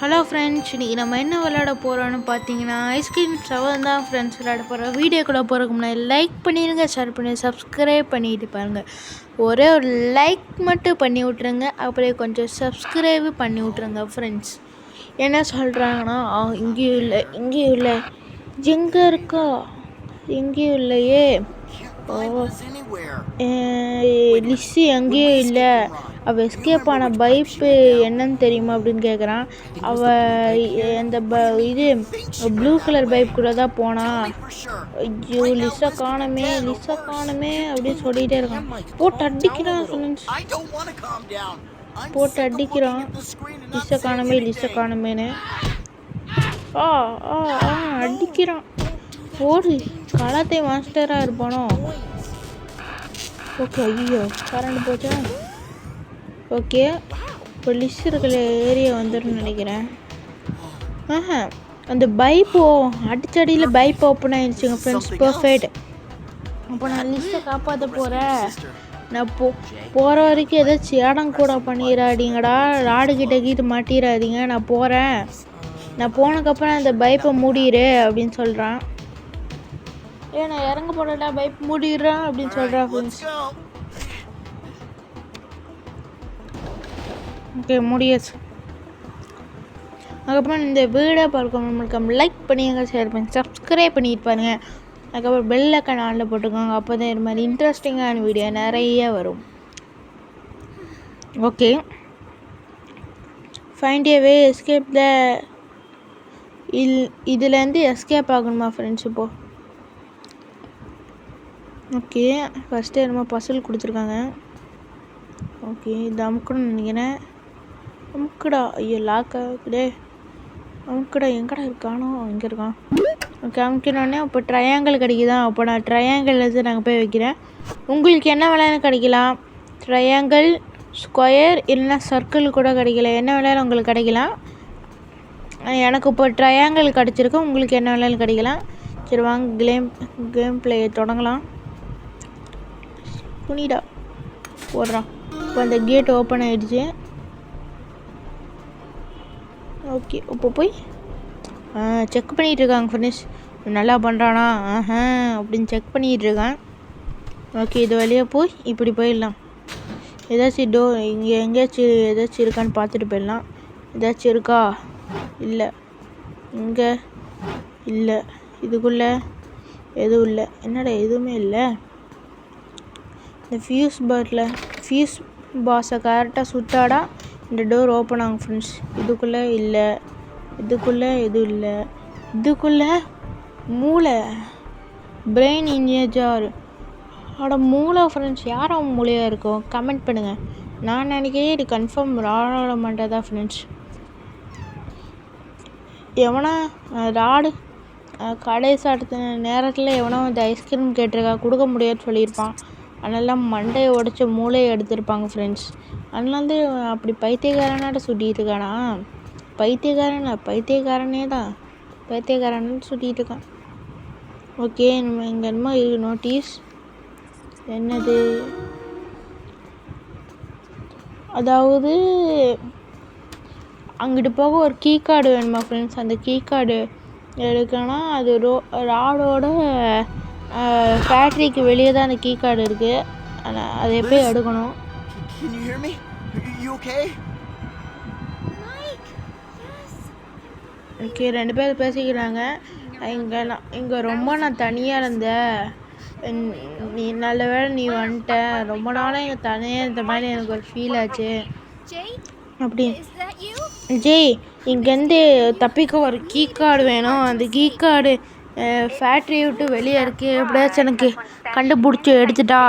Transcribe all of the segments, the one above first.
Hello friends, இன்றைக்கி நம்ம என்ன விளையாட போகிறோன்னு பார்த்தீங்கன்னா ஐஸ்கிரீம் 7 தான் ஃப்ரெண்ட்ஸ் விளையாட போகிறோம். வீடியோக்குள்ளே போகிறதுக்கு முன்னாடி லைக் பண்ணிடுங்க, ஷேர் பண்ணி சப்ஸ்கிரைப் பண்ணிட்டு பாருங்கள். ஒரே ஒரு லைக் மட்டும் பண்ணி விட்ருங்க, அப்படியே கொஞ்சம் சப்ஸ்கிரைப் பண்ணி விட்ருங்க ஃப்ரெண்ட்ஸ். என்ன சொல்கிறாங்கன்னா இங்கேயும் இல்லை எங்கே இருக்கா, எங்கேயும் இல்லையே, லிஸ்ஸி எங்கேயும் இல்லை, அவள் எஸ்கேப் ஆன பைப்பு என்னன்னு தெரியுமா அப்படின்னு கேட்குறான். அவள் அந்த இது ப்ளூ கலர் பைப் கூட தான் போனா. ஐயோ லிஸ்ஸை காணுமே அப்படின்னு சொல்லிகிட்டே இருக்கான். போட்டு அடிக்கிறான் ஃப்ரெண்ட்ஸ், போட்டு அடிக்கிறான். லிஸ்ஸை காணுமேன்னு அடிக்கிறான். போடு, கலாத்தே மாஸ்டராக இருப்பானோ. ஓகே, ஐயோ கரண்ட் போச்சா. ஓகே, இப்போ லிஸ்ட் இருக்கிற ஏரியா வந்துடும் நினைக்கிறேன். அந்த பைப்போ அடிச்சடியில் பைப் ஓப்பன் ஆகிடுச்சுங்க ஃப்ரெண்ட்ஸ். பர்ஃபெக்ட். அப்போ நான் லிஸ்ட்டை காப்பாற்ற போகிறேன். நான் போகிற வரைக்கும் ஏதாச்சும் இடம் கூட பண்ணிடாதீங்கடா, ராடு கிட்ட மாட்டிடாதீங்க. நான் போகிறேன், நான் போனதுக்கப்புறம் அந்த பைப்பை மூடிடு அப்படின்னு சொல்கிறான். நான் இறங்க போடடா, பைப் மூடிடுறான் அப்படின்னு சொல்கிறான் ஃப்ரெண்ட்ஸ். ஓகே, முடியாச்சு. அதுக்கப்புறம் இந்த வீடியோ பார்க்க லைக் பண்ணிங்க, ஷேர் பண்ணி சப்ஸ்கிரைப் பண்ணிட்டு பாருங்க. அதுக்கப்புறம் பெல் ஐக்கான் ஆனில் போட்டுக்கோங்க. அப்போ தான் இது மாதிரி இன்ட்ரெஸ்டிங்கான வீடியோ நிறைய வரும். Okay, find A way escape the இதுலேருந்து எஸ்கேப் ஆகணுமா ஃப்ரெண்ட்ஸ் இப்போது. ஓகே, ஃபஸ்ட்டு என்னமோ பசில் கொடுத்துருக்காங்க. ஓகே, இது அமுக்கணும்னு நினைக்கிறேன். அமுக்குடா. ஐயோ லாக் ஆகுதே. அமுக்குடா, எங்கடா இருக்கானோ, இங்கே இருக்கான். ஓகே, அமுக்கினோடனே இப்போ ட்ரையாங்கிள் கிடைக்குதான். அப்போ நான் ட்ரையாங்கிள் நாங்கள் போய் வைக்கிறேன். உங்களுக்கு என்ன விலைன்னு கிடைக்கலாம், ட்ரையாங்கிள், ஸ்கொயர் இல்லைன்னா சர்க்கிள் கூட கிடைக்கல. என்ன விலையில உங்களுக்கு கிடைக்கலாம். எனக்கு இப்போ ட்ரையாங்கிள் கிடச்சிருக்கு, உங்களுக்கு என்ன விலையில கிடைக்கலாம். சரி வாங்க கேம் பிளே தொடங்கலாம். துணிடா போடுறான். இப்போ அந்த கேட் ஓப்பன் ஆகிடுச்சு. ஓகே, இப்போ போய் செக் பண்ணிகிட்டு இருக்காங்க ஃப்ரெண்ட்ஸ். நல்லா பண்ணுறானா அப்படின்னு செக் பண்ணிகிட்டு இருக்கான். ஓகே, இது வழியாக போய் இப்படி போயிடலாம். ஏதாச்சும் இங்கே எங்கேயாச்சும் ஏதாச்சும் இருக்கான்னு பார்த்துட்டு போயிடலாம். ஏதாச்சும் இருக்கா, இல்லை இங்கே இல்லை, இதுக்குள்ளே எதுவும் இல்லை. என்னடா எதுவுமே இல்லை. இந்த ஃபியூஸ் பாஸை கரெக்டாக சுட்டாடா இந்த டோர் ஓப்பன் ஆகும் ஃப்ரெண்ட்ஸ். இதுக்குள்ளே இல்லை, இதுக்குள்ளே எதுவும் இல்லை. இதுக்குள்ளே மூளை, பிரெயின் இன்ஜார். மூளை ஃப்ரெண்ட்ஸ். யார் அவன் மூளையாக இருக்கும் கமெண்ட் பண்ணுங்கள். நான் நினைக்கிறேன் இது கன்ஃபார்ம் ராட மாட்டேதான் ஃப்ரெண்ட்ஸ். எவனா ராடு கடைசி அடுத்த நேரத்தில் எவனோ இந்த ஐஸ்கிரீம் கேட்டிருக்கா, கொடுக்க முடியாதுன்னு சொல்லியிருப்பான். அதனால மண்டையை உடச்ச மூளையை எடுத்திருப்பாங்க ஃப்ரெண்ட்ஸ். அதனால அப்படி பைத்தியக்காரனாட்ட சுட்டிகிட்டு இருக்கானா. பைத்தியக்காரனே தான், பைத்தியக்காரன்னு சுட்டிகிட்டு இருக்கான். ஓகே, நம்ம இங்கே என்னமோ நோட்டீஸ். என்னது, அதாவது அங்கிட்டு போக ஒரு கீ கார்டு வேணுமா ஃப்ரெண்ட்ஸ். அந்த கீ கார்டு எடுக்கணும்னா அது ராடோட ஃபேக்ட்ரிக்கு வெளியே தான் அந்த கீ கார்டு இருக்குது. அதை போய் எடுக்கணும். ஓகே, 2 பேர் பேசிக்கிறாங்க. இங்கே ரொம்ப நான் தனியாக இருந்தேன், நீ நல்ல வேளை நீ வந்துட்ட. ரொம்ப நாளாக இங்கே தனியாக இருந்த மாதிரி எனக்கு ஒரு ஃபீல் ஆச்சு. அப்படி ஜெய், இங்கேருந்து தப்பிக்க ஒரு கீ கார்டு வேணும். அந்த கீ கார்டு ஃபேக்ட்ரியை விட்டு வெளியே இருக்குது. எப்படியாச்சும் எனக்கு கண்டுபிடிச்சி எடுத்துட்டா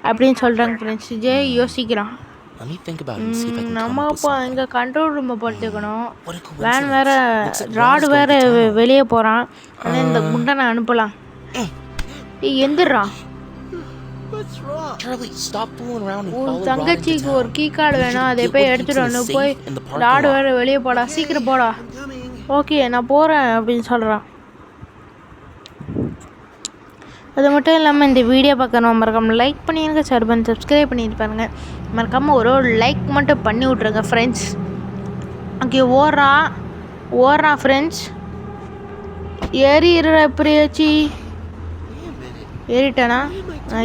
அப்படின்னு சொல்கிறாங்க ஃப்ரெண்ட்ஸ். ஜெய் யோசிக்கிறான். நம்ம அப்போ இங்கே கண்ட்ரோல் ரூமை படுத்துக்கணும். வேன் வேறு ராடு வேறு வெளியே போகிறான். ஆனால் இந்த குண்டை நான் அனுப்பலாம். எந்திரான். உன் தங்கச்சிக்கு ஒரு கீ கார்டு வேணும், அதை போய் எடுத்துட்டு வந்து போய் ராடு வேறு வெளியே போடா, சீக்கிரம் போடா. ஓகே நான் போகிறேன் அப்படின்னு சொல்கிறான். அது மட்டும் இல்லாமல் இந்த வீடியோ பார்க்கணும் மறக்காமல் லைக் பண்ணிடுங்க, ஷேர் பண்ணி சப்ஸ்கிரைப் பண்ணிட்டு பாருங்கள். மறக்காமல் ஒரு லைக் மட்டும் பண்ணி விட்ருங்க ஃப்ரெண்ட்ஸ். ஓகே, ஓடுறான். ஓடுறான் ஃப்ரெண்ட்ஸ். ஏறிடுற எப்படியாச்சு. ஏறிட்டானா?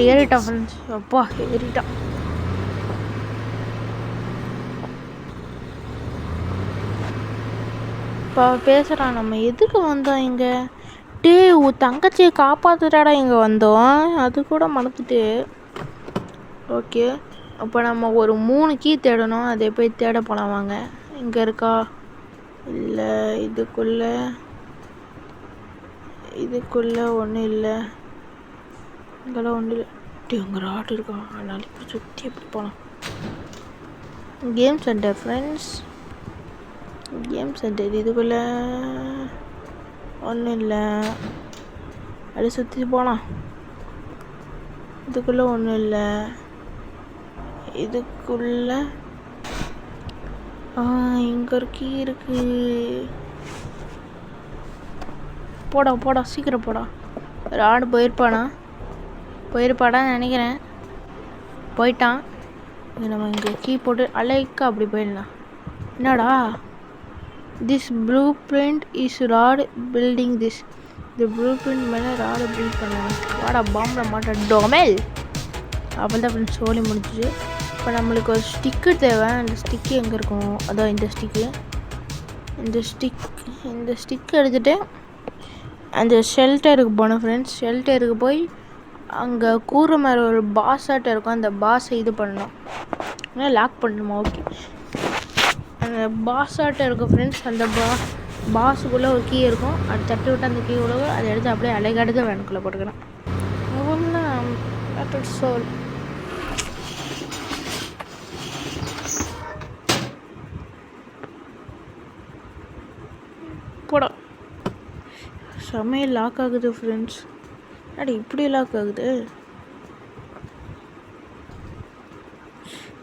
ஏறிட்டான் ஃப்ரெண்ட்ஸ். அப்பா ஏறிட்டான். இப்போ பேசுகிறான். நம்ம எதுக்கு வந்தோம் இங்கே? டே உன் தங்கச்சியை காப்பாற்றுட்டாடா இங்கே வந்தோம். அது கூட மறந்துட்டு. ஓகே, அப்போ நம்ம ஒரு 3 கீ தேடணும். அதை போய் தேட போகலாம் வாங்க. இங்கே இருக்கா? இல்லை, இதுக்குள்ளே ஒன்றும் இல்லை. இங்கெல்லாம் ஒன்றும் இல்லை. டே அங்கே ராட் இருக்கா? அதனால இப்போ சுற்றி எப்படி போகலாம்? Game centre friends. Game centre. இதுக்குள்ளே ஒன்றும் இல்லை. அப்படியே சுற்றி போகலாம். இதுக்குள்ளே ஒன்றும் இல்லை. இதுக்குள்ளே இங்கே ஒரு கீ இருக்கு. போடா சீக்கிரம் போடா. ராடு போயிருப்பாடான்னு நினைக்கிறேன். போயிட்டான். நம்ம இங்கே கீ போட்டு அலைக்கா அப்படி போயிடலாம். என்னடா? This blueprint is rod building this. இந்த ப்ளூ பிரிண்ட் மேலே ராடை பில்ட் பண்ணுவேன். வாடா பாம்பில் மாட்டேன் டொமேல். அப்போ தான் ஃப்ரெண்ட்ஸ் சோலி முடிஞ்சிச்சு. இப்போ நம்மளுக்கு ஒரு ஸ்டிக்கு தேவை. அந்த ஸ்டிக்கு எங்கே இருக்கும்? அதான் இந்த ஸ்டிக்கு. இந்த ஸ்டிக் எடுத்துகிட்டு அந்த ஷெல்டருக்கு போனோம் ஃப்ரெண்ட்ஸ். ஷெல்டருக்கு போய் அங்கே கூறு மேலே ஒரு பாஸ் ஆட்டம் இருக்கும். அந்த பாஸை இது பண்ணணும். ஆனால் லாக் பண்ணணுமா? ஓகே, அந்த பாஸ் ஆட்டம் இருக்கும் ஃப்ரெண்ட்ஸ். அந்த பாஸுக்குள்ளே ஒரு கீ இருக்கும். அது தட்டி விட்டு அந்த கீ உள்ள அதை எடுத்து அப்படியே அலைகாடுதான் வேணுக்குள்ளே போட்டுக்கிறேன். அவ்வளோதான் சோல். போடா. சமையல் லாக் ஆகுது ஃப்ரெண்ட்ஸ். அடி இப்படி லாக் ஆகுது.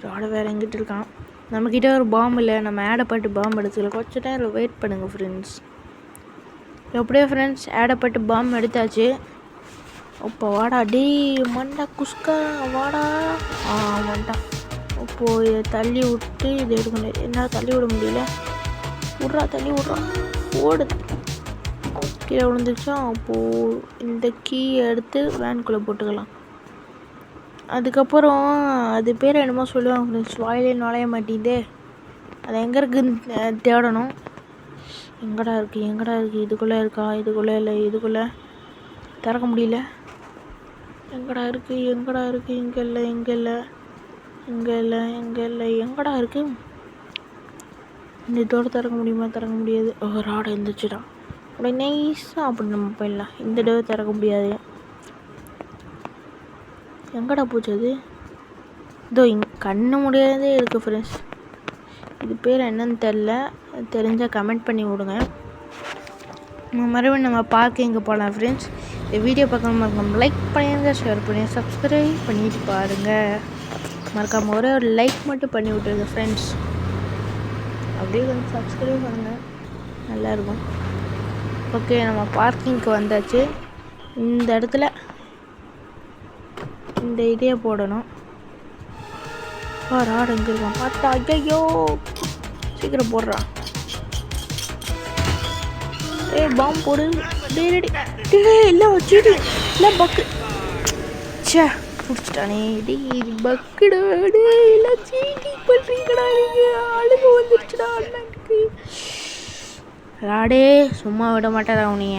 ராட வேறு எங்கிட்ட இருக்கான். நம்மக்கிட்ட ஒரு பாம்பு இல்லை. நம்ம ஆடப்பட்டு பாம்பு எடுத்துக்கலாம். கொஞ்சம் நேரம் வெயிட் பண்ணுங்கள் ஃப்ரெண்ட்ஸ். எப்படியோ ஃப்ரெண்ட்ஸ் ஆடப்பட்டு பாம்பு எடுத்தாச்சு. இப்போ வாடா டே மண்டா குஸ்கா வாடா. வந்துட்டான். இப்போது இதை தள்ளி விட்டு இதை எடுக்கணும். என்ன தள்ளி விட முடியல. தள்ளி விட்றான். ஓடுது. கீழே விழுந்துச்சா. அப்போது இந்த கீயை எடுத்து வேனுக்குள்ளே போட்டுக்கலாம். அதுக்கப்புறம் அது பேர் என்னமோ சொல்லுவாங்க ஃப்ரெண்ட்ஸ். வாயிலே நுழைய மாட்டேங்குதே. அது எங்கே இருக்குதுன்னு தேடணும். எங்கடா இருக்குது? இதுக்குள்ளே இருக்கா? இதுக்குள்ளே இல்லை. இதுக்குள்ளே திறக்க முடியல. எங்கடா இருக்குது? இங்கே இல்லை. எங்கடா இருக்குது? இந்த டோரை திறக்க முடியுமா? திறக்க முடியாது. ராடை இருந்துச்சுடா. அப்படியே நைஸாக அப்படி நம்ம போயிடலாம். இந்த டோர் திறக்க முடியாது. எங்கடா போச்சு அது? இதோ கண்ணு முடியாதே இருக்குது ஃப்ரெண்ட்ஸ். இது பேர் என்னன்னு தெரிஞ்சால் கமெண்ட் பண்ணி விடுங்க. மறுபடியும் நம்ம பார்க்கிங்கு போகலாம் ஃப்ரெண்ட்ஸ். இந்த வீடியோ பார்க்கணும் லைக் பண்ணிடுங்க, ஷேர் பண்ணி சப்ஸ்கிரைப் பண்ணிட்டு பாருங்கள். மறக்காமல் ஒரே ஒரு லைக் மட்டும் பண்ணி விட்டுருங்க ஃப்ரெண்ட்ஸ். அப்படியே கொஞ்சம் சப்ஸ்கிரைப் பண்ணுங்கள், நல்லாயிருக்கும். ஓகே, நம்ம பார்க்கிங்க்கு வந்தாச்சு. இந்த இடத்துல இந்த இதையே போடணும். ராடு எங்கே இருக்கான் பார்த்தா? ஐயோ சீக்கிரம் போடுறான். பாம்பு போடு. இல்லை வச்சுட்டு இல்லை பக்கு. சே பிடிச்சிட்டானே. பக்குடா. எல்லாம் சீட்டிங் பண்ணுறீங்கடா நீங்கள். அழுகு வந்துருச்சுடா அண்ணனுக்கு. ராடே சும்மா விட மாட்டாரா உனிய.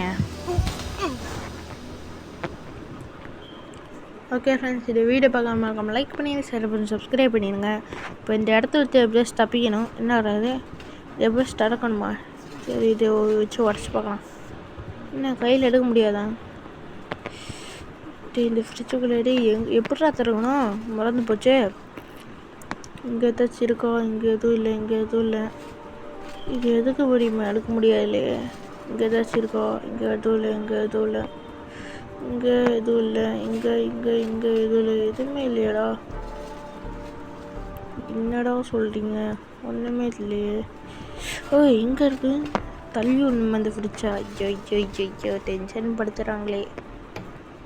ஓகே ஃப்ரெண்ட்ஸ், இது வீடியோ பார்க்காம லைக் பண்ணி ஷேர் பண்ணி சப்ஸ்கிரைப் பண்ணிடுங்க. இப்போ இந்த இடத்துல வச்சு எப்படியாச்சு தப்பிக்கணும். என்ன வராது? எப்படியாச்சு திறக்கணுமா? சரி, இது வச்சு உடச்சி பார்க்கலாம். என்ன கையில் எடுக்க முடியாதா? இந்த ஃப்ரிட்ஜுக்குள்ளே எப்படா திறக்கணும்? மறந்து போச்சு. இங்கே ஏதாச்சும் இருக்கா? இங்கே எதுவும் இல்லை. இது எதுக்கு முடியுமா? எடுக்க முடியாது இல்லையே. இங்கே ஏதாச்சும் இருக்கா? இங்கே எதுவும் இல்லை. இங்கே எதுவும் இல்லை. எதுவுமே இல்லையாடா? என்னடா சொல்கிறீங்க? ஒன்றுமே இல்லையே. எங்கே இருக்கு? தள்ளி ஒன்று அந்த ஃப்ரிட்ஜா? ஐயோ டென்ஷன் படுத்துகிறாங்களே.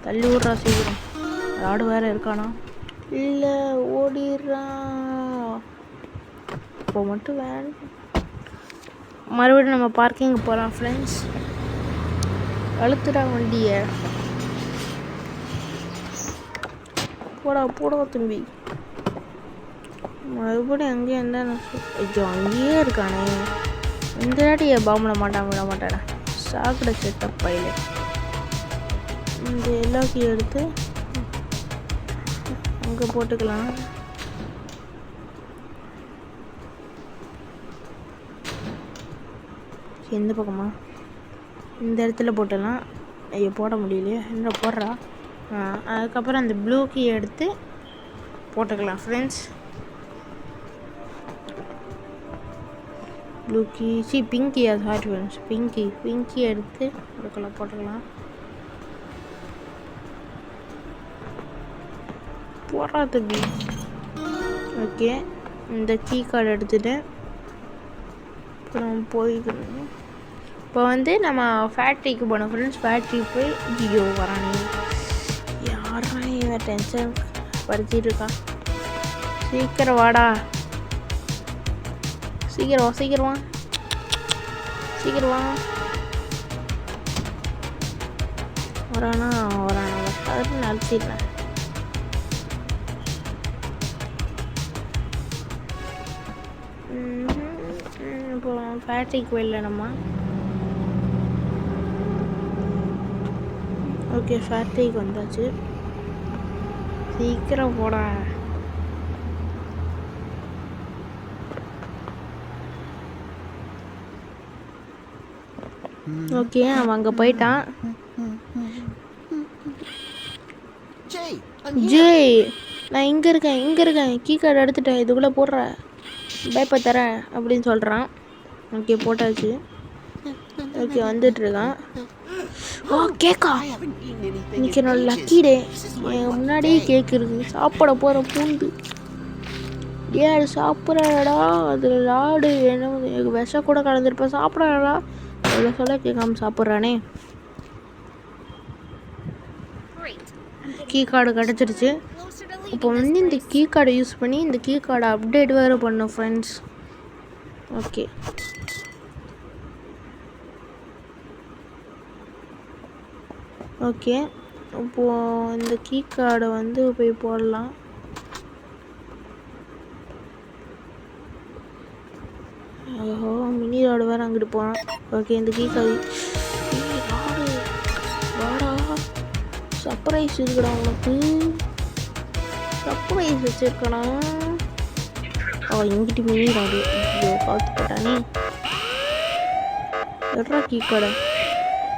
தள்ளி விட்றா சீக்கிரம். ராடு வேறு இருக்கானா? இல்லை, ஓடிடுறான். இப்போ மட்டும் மறுபடியும் நம்ம பார்க்கிங் போகலாம் ஃப்ரெண்ட்ஸ். அழுத்துடா வண்டியை, போடா போடா தம்பி. மறுபடியும் அங்கேயே இருந்தால் ஐயோ அங்கேயே இருக்கானே. இந்த வாட்டி பாம்பில் விட மாட்டாடா. சாக்கடை செட்டப் பையில இந்த எல்லா கீ எடுத்து அங்கே போட்டுக்கலாம். எந்த பக்கமா? இந்த இடத்துல போட்டுடலாம். ஐயோ போட முடியலையே, என்ன போடுறா. அதுக்கப்புறம் அந்த ப்ளூ கீ எடுத்து போட்டுக்கலாம் ஃப்ரெண்ட்ஸ். ப்ளூ கீ பிங்கியா, சாரி ஃப்ரெண்ட்ஸ், பிங்கி எடுத்து போட்டுக்கலாம். போடுறா தம்பி. ஓகே, இந்த கீ கார்டு எடுத்துகிட்டு அப்புறம் போய்க்கணும். இப்போ வந்து நம்ம ஃபேக்ட்ரிக்கு போனோம் ஃப்ரெண்ட்ஸ். ஃபேக்ட்ரி போய் ஐயோ வரானே, யாரா இவன் டென்ஷன் படுத்திட்டு இருக்கான். சீக்கிரம் வாடா, சீக்கிரம் வா சீக்கிரம் வா. வரானா வராது நினச்சிடுறேன். இப்போ ஃபேக்ட்ரிக்கு போயிடல நம்ம. ஓகே, ஃபேக்ட்ரிக்கு வந்தாச்சு. சீக்கிரம் போடா. ஓகே, அவன் அங்கே போயிட்டான். ஜெய், நான் இங்கே இருக்கேன். கீ கார்டு எடுத்துட்டேன், இதுக்குள்ளே போடுற, பேப்பை தரேன் அப்படின்னு சொல்கிறான். ஓகே, போட்டாச்சு. ஓகே, வந்துட்டுருக்கான். கேக்கா, இன்னைக்கு என்னோட லக்கி டே. என் முன்னாடியே கேக் இருக்குது. சாப்பிட போகிற பூண்டு ஏன் சாப்பிட்றடா? அதில் லாடு என்ன விஷம் கூட கலந்துருப்பேன். சாப்பிட்றடா எவ்வளோ சொல்ல கேட்காம சாப்பிட்றானே. கீ கார்டு கிடச்சிருச்சு. இப்போ வந்து இந்த கீ கார்டை யூஸ் பண்ணி இந்த கீ கார்டை அப்டேட் வேறு பண்ணோம் ஃப்ரெண்ட்ஸ். ஓகே, இப்போது இந்த கீ கார்டை வந்து போய் போடலாம். ஓஹோ, மினி ரோடு வேறு அங்கிட்டு போனோம். ஓகே, இந்த கீ கார்டு வாடா, சர்ப்ரைஸ் இருக்குடா உனக்கு. சர்ப்ரைஸ் வச்சுருக்கடா. இங்கிட்டு மினி ரோடு பார்த்து போட்டானே. எட்ரா கீ கார்டை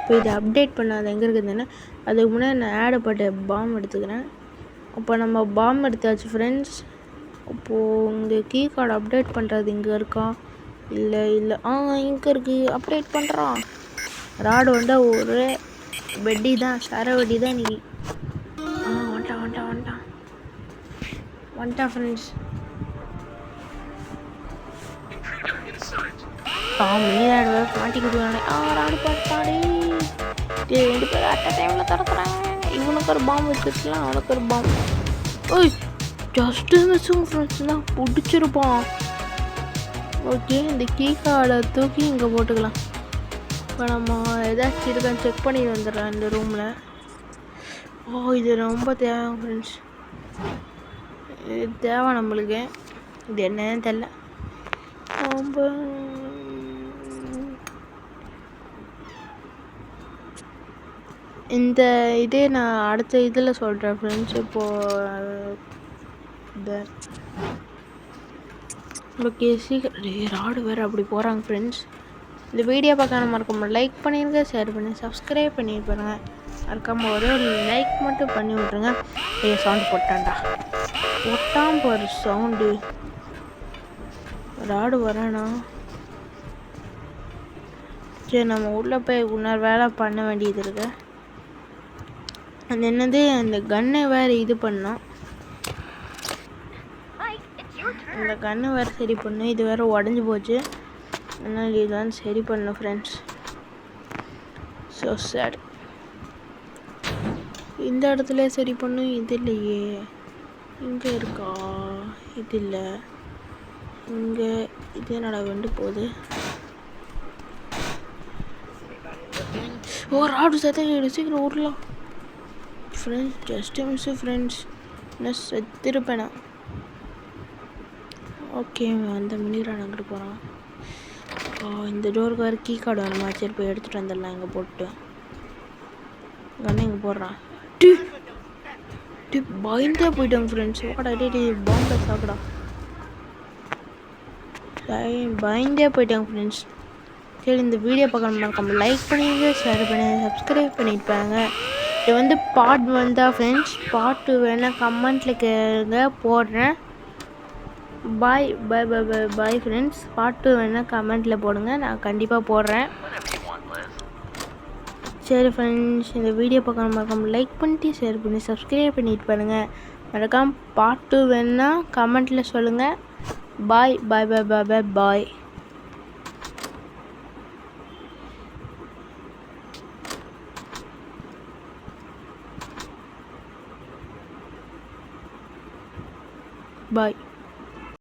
இப்போ இதை அப்டேட் பண்ணாது எங்கே இருக்குதுன்னு. அதுக்கு முன்னாடி நான் ஆடை போட்ட பாம் எடுத்துக்கிறேன். அப்போ நம்ம பாம் எடுத்தாச்சு ஃப்ரெண்ட்ஸ். அப்போது இங்கே கீ கார்டு அப்டேட் பண்ணுறது இங்கே இருக்கா? இல்லை இங்கே இருக்குது. அப்டேட் பண்ணுறான். ராடு வந்தால் ஒரே வெட்டி தான், வெட்டி தான் நீ. வந்துட்டான் ஃப்ரெண்ட்ஸ். மினி ராடு வேறு மாட்டிக்கிடுவானே. ராடு பார்த்தாடி 2 பேர் அட்ட டைமில் தரத்துறாங்க. இவனுக்கு ஒரு பாம்பு வச்சுருக்கலாம், அவனுக்கு ஒரு பாம்பு. ஜஸ்ட்டு மிஸ்ஸுங்க ஃப்ரெண்ட்ஸ் தான் பிடிச்சிருப்பான். ஓகே, இந்த கீ கார்டை தூக்கி இங்கே போட்டுக்கலாம். இப்போ நம்ம ஏதாச்சும் இருக்கான்னு செக் பண்ணிட்டு வந்துடுறேன் இந்த ரூமில். இது ரொம்ப தேவை ஃப்ரெண்ட்ஸ், இது தேவை நம்மளுக்கு. இது என்னன்னு தெரில. ரொம்ப இந்த இதே நான் அடுத்த இதில் சொல்கிறேன் ஃப்ரெண்ட்ஸ். இப்போது ஓகே, சீக்கிரம் ராடு வேறு அப்படி போகிறாங்க ஃப்ரெண்ட்ஸ். இந்த வீடியோ பார்க்க மறக்காம லைக் பண்ணிடுங்க, ஷேர் பண்ணி சப்ஸ்கிரைப் பண்ணிட்டு பாருங்க. மறக்காமல் ஒரே ஒரு லைக் மட்டும் பண்ணி விட்ருங்க. சவுண்டு போட்டான் பாரு சவுண்டு. ராடு வரானா? சரி, நம்ம உள்ளே போய் இன்னொரு வேலை பண்ண வேண்டியது இருக்கு. அது என்னது, அந்த கன்னை வேறு இது பண்ணோம். அந்த கன்று வேறு சரி பண்ணு. இது வேறு உடஞ்சி போச்சு. அதனால் இதுதான் சரி பண்ணணும் ஃப்ரெண்ட்ஸ். So sad. இந்த இடத்துல சரி பண்ணும். இது இல்லையே, இங்கே இருக்கா? இது இல்லை, இங்கே. இது என்னடா வெண்டு போகுது. ஓ ராடு சத்தம் சீக்கிரம் ஓடலாம் ஃப்ரெண்ட்ஸ். ஜஸ்ட் மிஸ்ஸு ஃப்ரெண்ட்ஸ், என்ன செத்துருப்பேனா. ஓகே அந்த மினிரான் அங்கிட்டு போகிறான். இந்த டோருக்கு வேறு கீ கார்டு வேணுமா? சரி போய் எடுத்துகிட்டு வந்துடலாம். இங்கே போட்டு கண்ணை இங்கே போடுறான். பயந்தே போயிட்டாங்க ஃப்ரெண்ட்ஸ். வாடா டே பாம்பை சாப்பிடா. பயந்தே போயிட்டாங்க ஃப்ரெண்ட்ஸ். சரி இந்த வீடியோ பார்க்க லைக் பண்ணிடுங்க, ஷேர் பண்ணுங்க, சப்ஸ்கிரைப் பண்ணியிருப்பாங்க. இது வந்து பார்ட் 1 தான் ஃப்ரெண்ட்ஸ். பார்ட் 2 வேணால் கமெண்ட்டில் கேளுங்க, போடுறேன். பாய் பாய் பாய் பாய் பாய் ஃப்ரெண்ட்ஸ். பார்ட் 2 வேணால் கமெண்ட்டில் போடுங்க, நான் கண்டிப்பாக போடுறேன். சரி ஃப்ரெண்ட்ஸ், இந்த வீடியோ பார்க்க லைக் பண்ணிட்டு ஷேர் பண்ணி சப்ஸ்கிரைப் பண்ணிட்டு பாருங்கள். மறக்காம பார்ட் 2 வேணுன்னா கமெண்ட்டில் சொல்லுங்கள். பாய் பாய் பாய் பாய் பாய் பாய். பாய்.